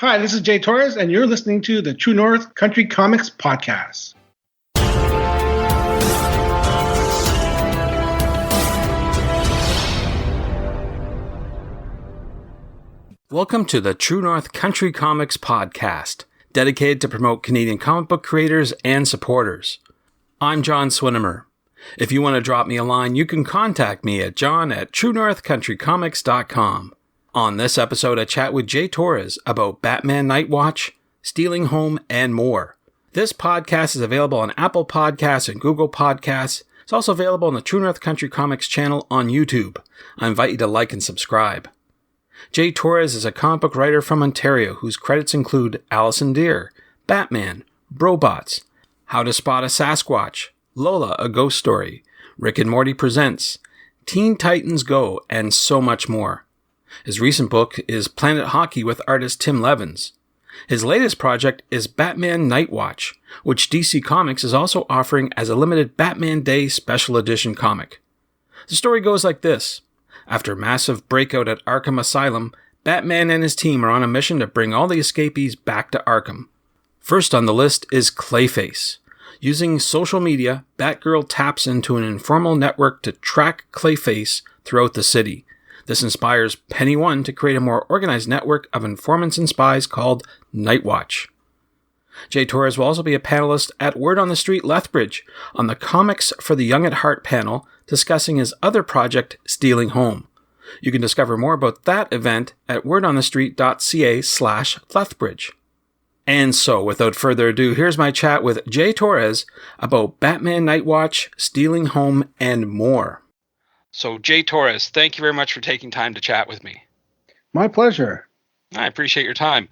Hi, this is Jay Torres, and you're listening to the True North Country Comics Podcast. Welcome to the True North Country Comics Podcast, dedicated to promote Canadian comic book creators and supporters. I'm John Swinimer. If you want to drop me a line, you can contact me at john@truenorthcountrycomics.com. On this episode, I chat with Jay Torres about Batman Nightwatch, Stealing Home, and more. This podcast is available on Apple Podcasts and Google Podcasts. It's also available on the True North Country Comics channel on YouTube. I invite you to like and subscribe. Jay Torres is a comic book writer from Ontario whose credits include Allison Deer, Batman, Brobots, How to Spot a Sasquatch, Lola, A Ghost Story, Rick and Morty Presents, Teen Titans Go, and so much more. His recent book is Planet Hockey with artist Tim Levins. His latest project is Batman Nightwatch, which DC Comics is also offering as a limited Batman Day special edition comic. The story goes like this. After a massive breakout at Arkham Asylum, Batman and his team are on a mission to bring all the escapees back to Arkham. First on the list is Clayface. Using social media, Batgirl taps into an informal network to track Clayface throughout the city. This inspires Penny One to create a more organized network of informants and spies called Nightwatch. Jay Torres will also be a panelist at Word on the Street Lethbridge on the Comics for the Young at Heart panel, discussing his other project, Stealing Home. You can discover more about that event at wordonthestreet.ca/Lethbridge. And so, without further ado, here's my chat with Jay Torres about Batman Nightwatch, Stealing Home, and more. So, Jay Torres, thank you very much for taking time to chat with me. My pleasure. I appreciate your time.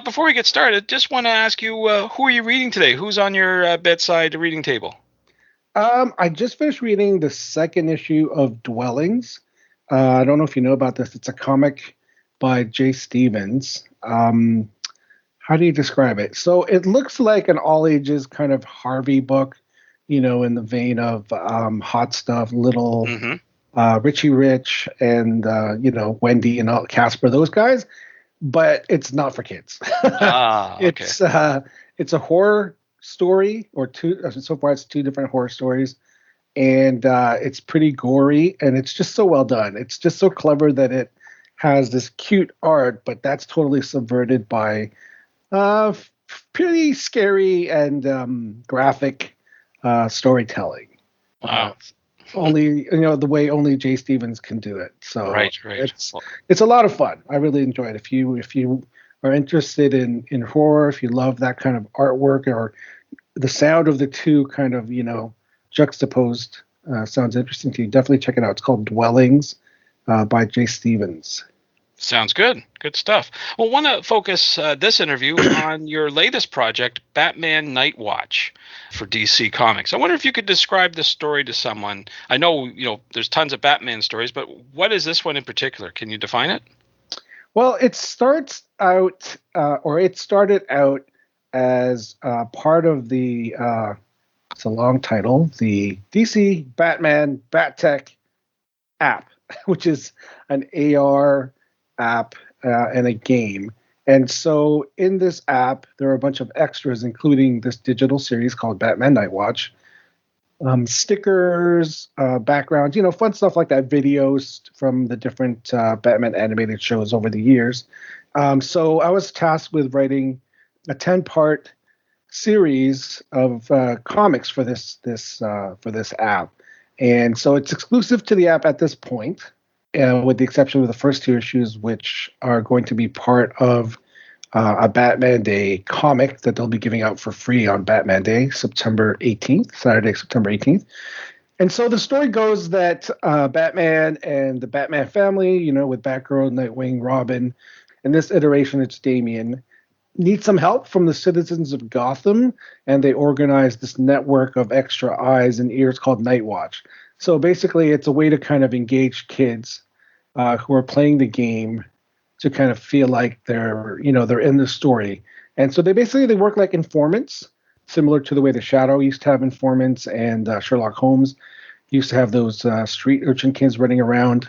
Before we get started, just want to ask you, who are you reading today? Who's on your bedside reading table? I just finished reading the second issue of Dwellings. I don't know if you know about this. It's a comic by Jay Stevens. How do you describe it? So it looks like an all-ages kind of Harvey book, you know, in the vein of Hot Stuff, Little, Richie Rich, and, Wendy and Casper, those guys. But it's not for kids. Okay. It's a horror story, or two. So far, it's two different horror stories, and it's pretty gory, and it's just so well done. It's just so clever that it has this cute art, but that's totally subverted by pretty scary and graphic storytelling. Wow. Only the way only Jay Stevens can do it. So right. It's a lot of fun. I really enjoy it. If you are interested in horror, if you love that kind of artwork or the sound of the two kind of juxtaposed sounds interesting to you, definitely check it out. It's called Dwellings by Jay Stevens. Sounds good. Good stuff. Well, I want to focus this interview on your latest project, Batman Nightwatch, for DC Comics. I wonder if you could describe the story to someone. I know, there's tons of Batman stories, but what is this one in particular? Can you define it? Well, it started out as part of the, it's a long title, the DC Batman BatTech app, which is an AR app and a game. And so in this app, there are a bunch of extras, including this digital series called Batman Nightwatch, stickers, backgrounds, fun stuff like that, videos from the different Batman animated shows over the years. So I was tasked with writing a 10-part series of comics for this app. And so it's exclusive to the app at this point. With the exception of the first two issues, which are going to be part of a Batman Day comic that they'll be giving out for free on Batman Day, Saturday, September 18th. And so the story goes that Batman and the Batman family, with Batgirl, Nightwing, Robin, in this iteration, it's Damian, need some help from the citizens of Gotham, and they organize this network of extra eyes and ears called Nightwatch. So basically, it's a way to kind of engage kids who are playing the game to kind of feel like they're in the story. And so they work like informants, similar to the way the Shadow used to have informants and Sherlock Holmes used to have those street urchin kids running around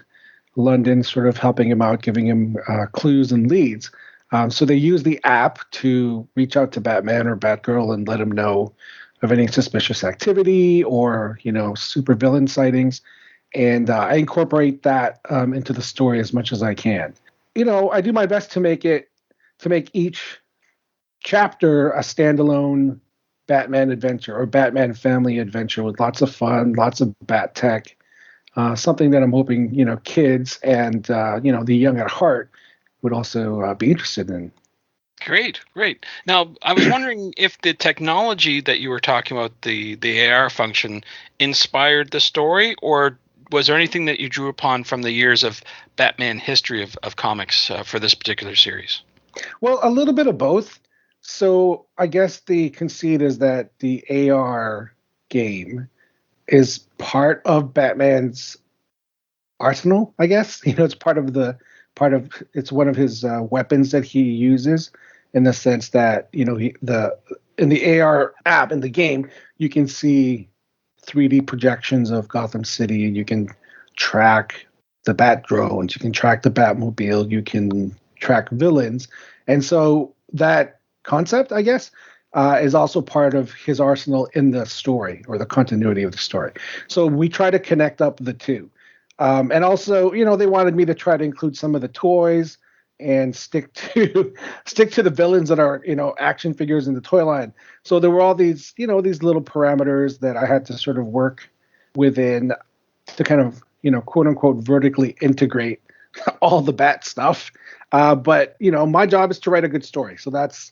London, sort of helping him out, giving him clues and leads. So they use the app to reach out to Batman or Batgirl and let him know of any suspicious activity or supervillain sightings, and I incorporate that into the story as much as I can. I do my best to make each chapter a standalone Batman adventure or Batman family adventure with lots of fun, lots of bat tech. Something that I'm hoping kids and the young at heart would also be interested in. Great, great. Now, I was wondering if the technology that you were talking about, the AR function, inspired the story, or was there anything that you drew upon from the years of Batman history of comics for this particular series? Well, a little bit of both. So I guess the conceit is that the AR game is part of Batman's arsenal. I guess it's it's one of his weapons that he uses, in the sense that in the AR app in the game you can see 3D projections of Gotham City, and you can track the Bat drones, you can track the Batmobile, you can track villains, and so that concept, I guess, is also part of his arsenal in the story or the continuity of the story. So we try to connect up the two. And also, they wanted me to try to include some of the toys and stick to the villains that are, action figures in the toy line. So there were all these, these little parameters that I had to sort of work within to kind of, quote unquote, vertically integrate all the Bat stuff. But my job is to write a good story. So that's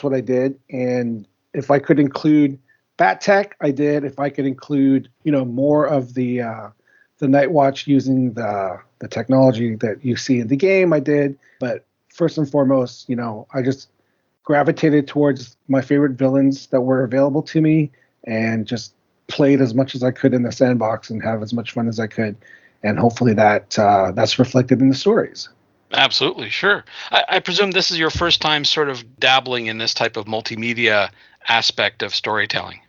what I did. And if I could include Bat tech, I did. If I could include, more of the Nightwatch using the technology that you see in the game, I did. But first and foremost, I just gravitated towards my favorite villains that were available to me and just played as much as I could in the sandbox and have as much fun as I could. And hopefully that's reflected in the stories. Absolutely, sure. I presume this is your first time sort of dabbling in this type of multimedia aspect of storytelling.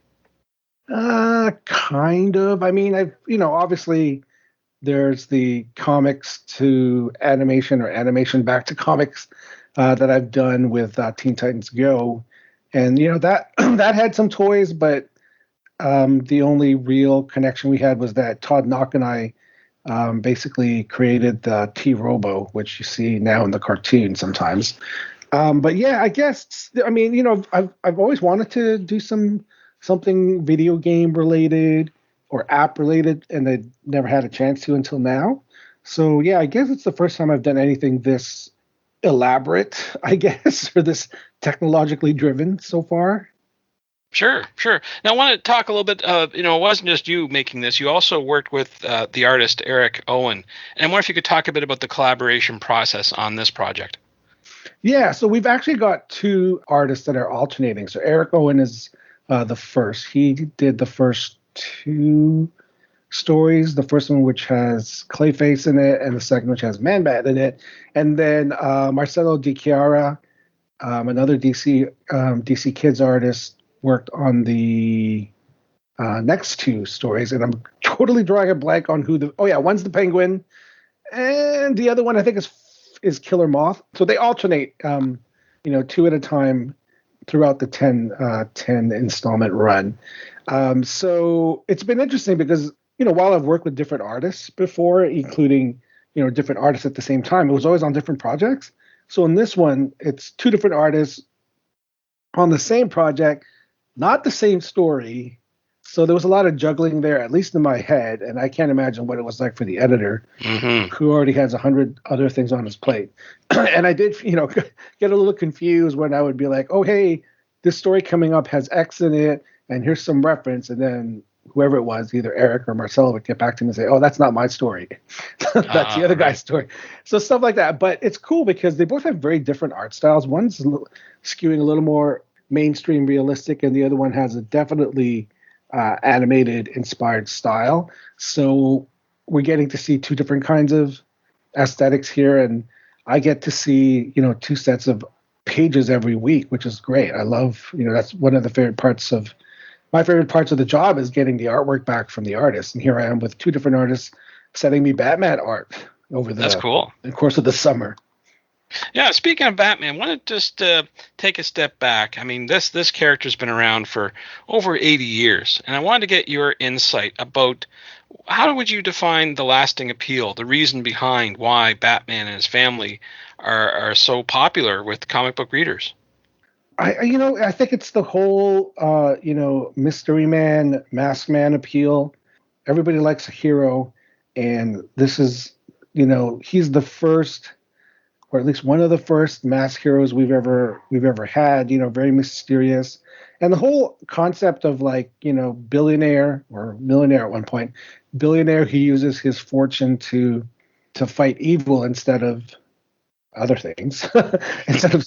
Kind of. I mean, obviously there's the comics to animation or animation back to comics that I've done with Teen Titans Go. And, that that had some toys, but the only real connection we had was that Todd Knock and I basically created the T-Robo, which you see now in the cartoon sometimes. But yeah, I guess, I mean, I've always wanted to do something video game related or app related, and I never had a chance to until now. So yeah, I guess it's the first time I've done anything this elaborate, I guess, or this technologically driven so far. Sure. Now, I want to talk a little bit. It wasn't just you making this. You also worked with the artist Eric Owen, and I wonder if you could talk a bit about the collaboration process on this project. Yeah, so we've actually got two artists that are alternating. So Eric Owen is the first. He did the first two stories. The first one, which has Clayface in it, and the second, which has Man-Bat in it. And then Marcelo Di Chiara, another DC Kids artist, worked on the next two stories. And I'm totally drawing a blank on who one's the Penguin, and the other one I think is Killer Moth. So they alternate, two at a time throughout the 10 installment run. So it's been interesting because, while I've worked with different artists before, including, different artists at the same time, it was always on different projects. So in this one, it's two different artists on the same project, not the same story. So there was a lot of juggling there, at least in my head, and I can't imagine what it was like for the editor, who already has 100 other things on his plate. And I did, get a little confused when I would be like, oh, hey, this story coming up has X in it, and here's some reference, and then whoever it was, either Eric or Marcelo, would get back to me and say, oh, that's not my story. That's the other guy's story. So stuff like that. But it's cool because they both have very different art styles. One's skewing a little more mainstream realistic, and the other one has a definitely animated inspired style. So we're getting to see two different kinds of aesthetics here, and I get to see two sets of pages every week, which is great. I love, that's one of the favorite parts of the job, is getting the artwork back from the artists. And here I am with two different artists sending me Batman art over That's cool. the course of the summer. Yeah, speaking of Batman, I want to just take a step back. I mean, this character's been around for over 80 years, and I wanted to get your insight about how would you define the lasting appeal, the reason behind why Batman and his family are so popular with comic book readers? I think it's the whole, mystery man, masked man appeal. Everybody likes a hero, and this is, he's the first, or at least one of the first masked heroes we've ever had. Very mysterious, and the whole concept of like, billionaire or millionaire at one point, billionaire who uses his fortune to fight evil instead of other things, instead of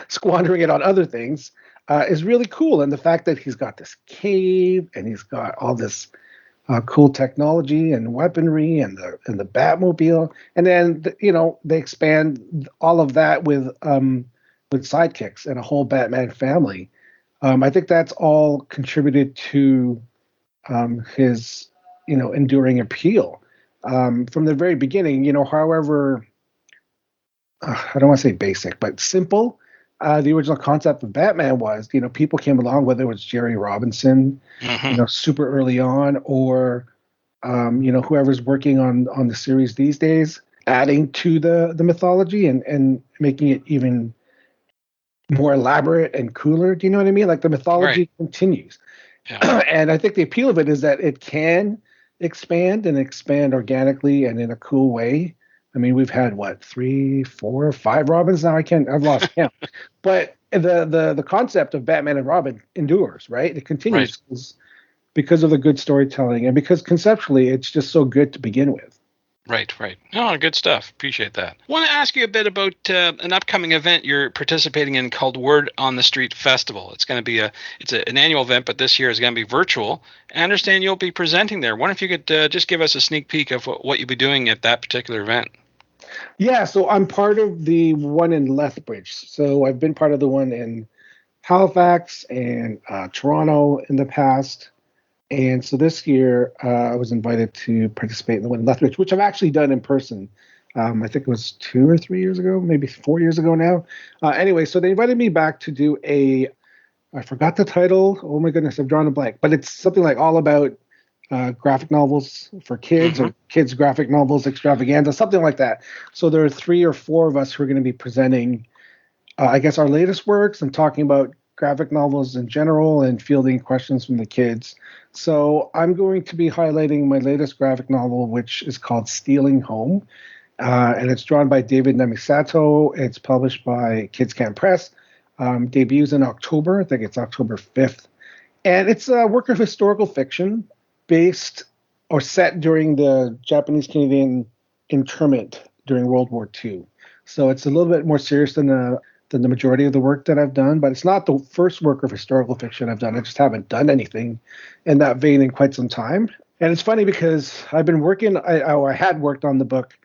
squandering it on other things, is really cool. And the fact that he's got this cave and he's got all this cool technology and weaponry and the Batmobile, and then they expand all of that with sidekicks and a whole Batman family. I think that's all contributed to his enduring appeal from the very beginning. However, I don't want to say basic, but simple. The original concept of Batman was, people came along, whether it was Jerry Robinson, super early on, or whoever's working on the series these days, adding to the mythology and making it even more elaborate and cooler. Do you know what I mean? Like the mythology continues. Yeah. And I think the appeal of it is that it can expand and expand organically and in a cool way. I mean, we've had what, 3, 4, 5 Robins now? I've lost count. But the concept of Batman and Robin endures, right? It continues because of the good storytelling and because conceptually it's just so good to begin with. Right. Oh, good stuff. Appreciate that. I want to ask you a bit about an upcoming event you're participating in called Word on the Street Festival. It's going to be an annual event, but this year is going to be virtual. I understand you'll be presenting there. I wonder if you could just give us a sneak peek of what you'll be doing at that particular event. Yeah, so I'm part of the one in Lethbridge. So I've been part of the one in Halifax and Toronto in the past. And so this year, I was invited to participate in the one in Lethbridge, which I've actually done in person. I think it was 2 or 3 years ago, maybe 4 years ago now. Anyway, so they invited me back to do I forgot the title. Oh my goodness, I've drawn a blank. But it's something like all about graphic novels for kids or kids graphic novels extravaganza, something like that. So there are 3 or 4 of us who are going to be presenting, I guess, our latest works and talking about graphic novels in general and fielding questions from the kids. So I'm going to be highlighting my latest graphic novel, which is called Stealing Home. And it's drawn by David Nemisato. It's published by Kids Can Press. Debuts in October. I think it's October 5th. And it's a work of historical fiction based or set during the Japanese-Canadian internment during World War II. So it's a little bit more serious than the majority of the work that I've done, but it's not the first work of historical fiction I've done. I just haven't done anything in that vein in quite some time. And it's funny because I've been working, I had worked on the book,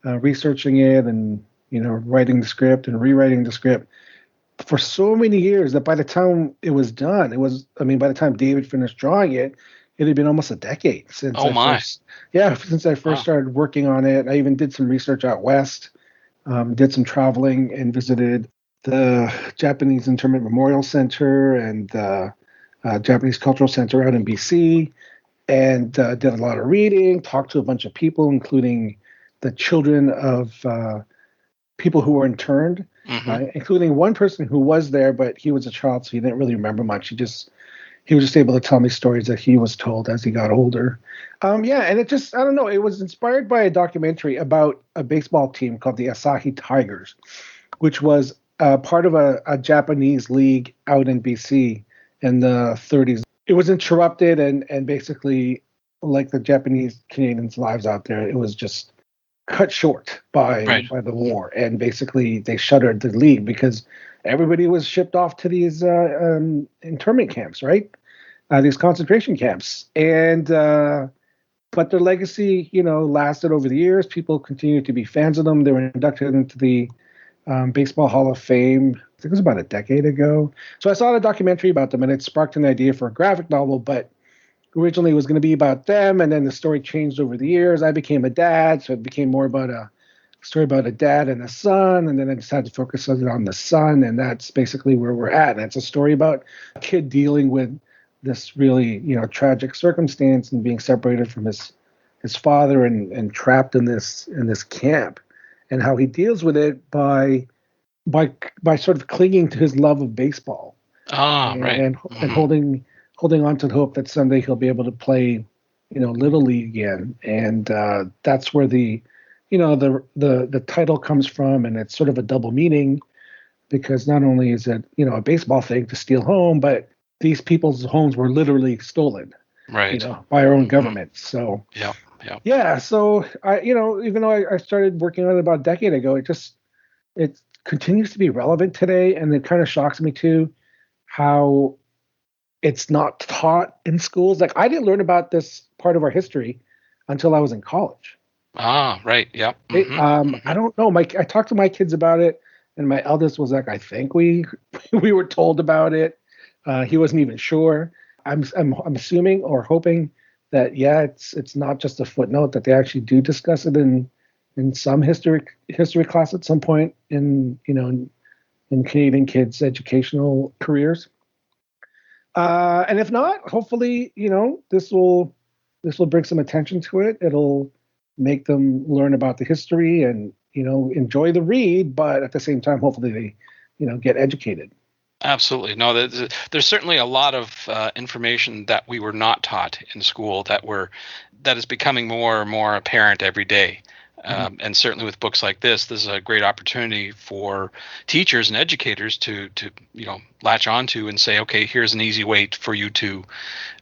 researching it and, writing the script and rewriting the script for so many years that by the time it was done, by the time David finished drawing it, it had been almost a decade since since I first started working on it. I even did some research out west, did some traveling and visited the Japanese Internment Memorial Center and the Japanese Cultural Center out in BC, and did a lot of reading, talked to a bunch of people, including the children of people who were interned, including one person who was there, but he was a child, so he didn't really remember much. He was just able to tell me stories that he was told as he got older. And it just, I don't know, it was inspired by a documentary about a baseball team called the Asahi Tigers, which was part of a Japanese league out in BC in the 30s. It was interrupted and basically, like the Japanese Canadians' lives out there, it was just cut short by the war. And basically they shuttered the league because everybody was shipped off to these internment camps, right? These concentration camps. And but their legacy, lasted over the years. People continued to be fans of them. They were inducted into the Baseball Hall of Fame, I think it was about a decade ago. So I saw a documentary about them, and it sparked an idea for a graphic novel, but originally it was going to be about them, and then the story changed over the years. I became a dad, so it became more about a story about a dad and a son, and then I decided to focus on the son, and that's basically where we're at. And it's a story about a kid dealing with this really, tragic circumstance and being separated from his father and trapped in this camp, and how he deals with it by sort of clinging to his love of baseball. Right. And holding on to the hope that someday he'll be able to play, little league again. And that's where the title comes from, and it's sort of a double meaning, because not only is it a baseball thing to steal home, but these people's homes were literally stolen, right, by our own government. So yeah. So I, even though I started working on it about a decade ago, it continues to be relevant today, and it kind of shocks me too how it's not taught in schools. Like, I didn't learn about this part of our history until I was in college. Right. Yeah. I don't know. I talked to my kids about it, and my eldest was like, "I think we were told about it." He wasn't even sure. I'm assuming or hoping that it's not just a footnote, that they actually do discuss it in some history class at some point in Canadian kids' educational careers. And if not, hopefully, this will bring some attention to it. It'll make them learn about the history and, enjoy the read, but at the same time, hopefully they, get educated. Absolutely. No, there's certainly a lot of information that we were not taught in school that is becoming more and more apparent every day. And certainly with books like this is a great opportunity for teachers and educators to latch onto and say, okay, here's an easy way for you to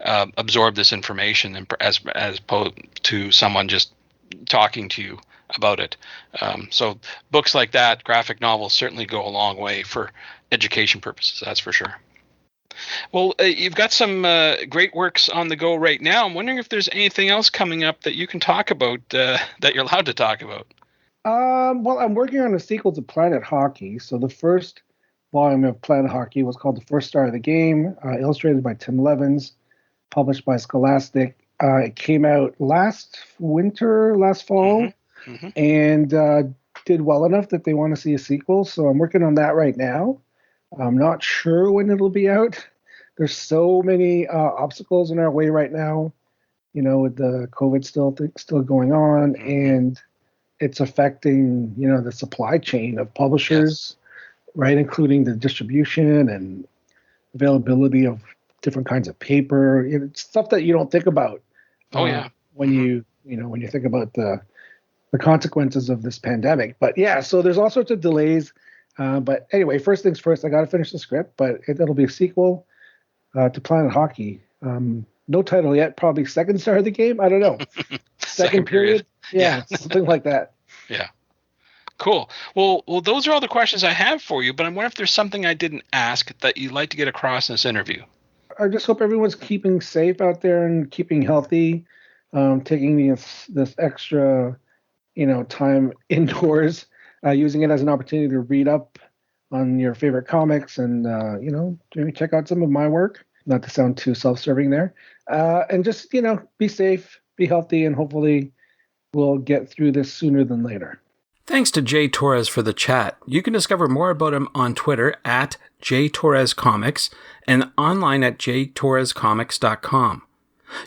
absorb this information, and as opposed to someone just talking to you about it. So books like that, graphic novels, certainly go a long way for education purposes. That's for sure. Well, you've got some great works on the go right now. I'm wondering if there's anything else coming up that you can talk about that you're allowed to talk about. Well, I'm working on a sequel to Planet Hockey. So the first volume of Planet Hockey was called The First Star of the Game, illustrated by Tim Levins, published by Scholastic. It came out last fall, and did well enough that they want to see a sequel. So I'm working on that right now. I'm not sure when it'll be out. There's so many obstacles in our way right now, with the COVID still going on, and it's affecting, the supply chain of publishers, right, including the distribution and availability of different kinds of paper. It's stuff that you don't think about. When you think about the consequences of this pandemic. But yeah, so there's all sorts of delays. But anyway, first things first, I got to finish the script, but it'll be a sequel to Planet Hockey. No title yet, probably Second Star of the Game. I don't know. Second period. Yeah, something like that. Yeah. Cool. Well, those are all the questions I have for you, but I wonder if there's something I didn't ask that you'd like to get across in this interview. I just hope everyone's keeping safe out there and keeping healthy, taking this extra, time indoors, using it as an opportunity to read up on your favorite comics and, maybe check out some of my work, not to sound too self-serving there, and just, be safe, be healthy, and hopefully we'll get through this sooner than later. Thanks to Jay Torres for the chat. You can discover more about him on Twitter at JTorresComics and online at jtorrescomics.com.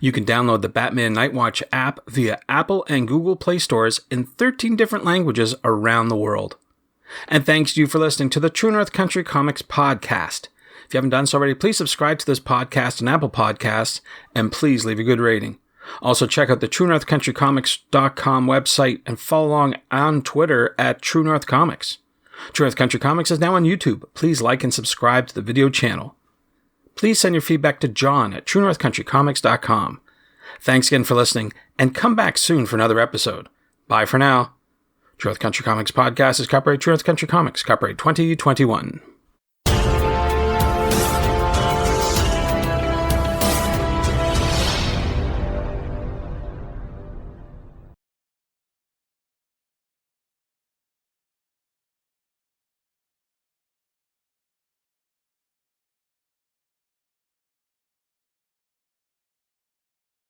You can download the Batman Nightwatch app via Apple and Google Play stores in 13 different languages around the world. And thanks to you for listening to the True North Country Comics podcast. If you haven't done so already, please subscribe to this podcast on Apple Podcasts, and please leave a good rating. Also, check out the TrueNorthCountryComics.com website and follow along on Twitter at True North Comics. True North Country Comics is now on YouTube. Please like and subscribe to the video channel. Please send your feedback to John at TrueNorthCountryComics.com. Thanks again for listening, and come back soon for another episode. Bye for now. True North Country Comics Podcast is copyright True North Country Comics, copyright 2021.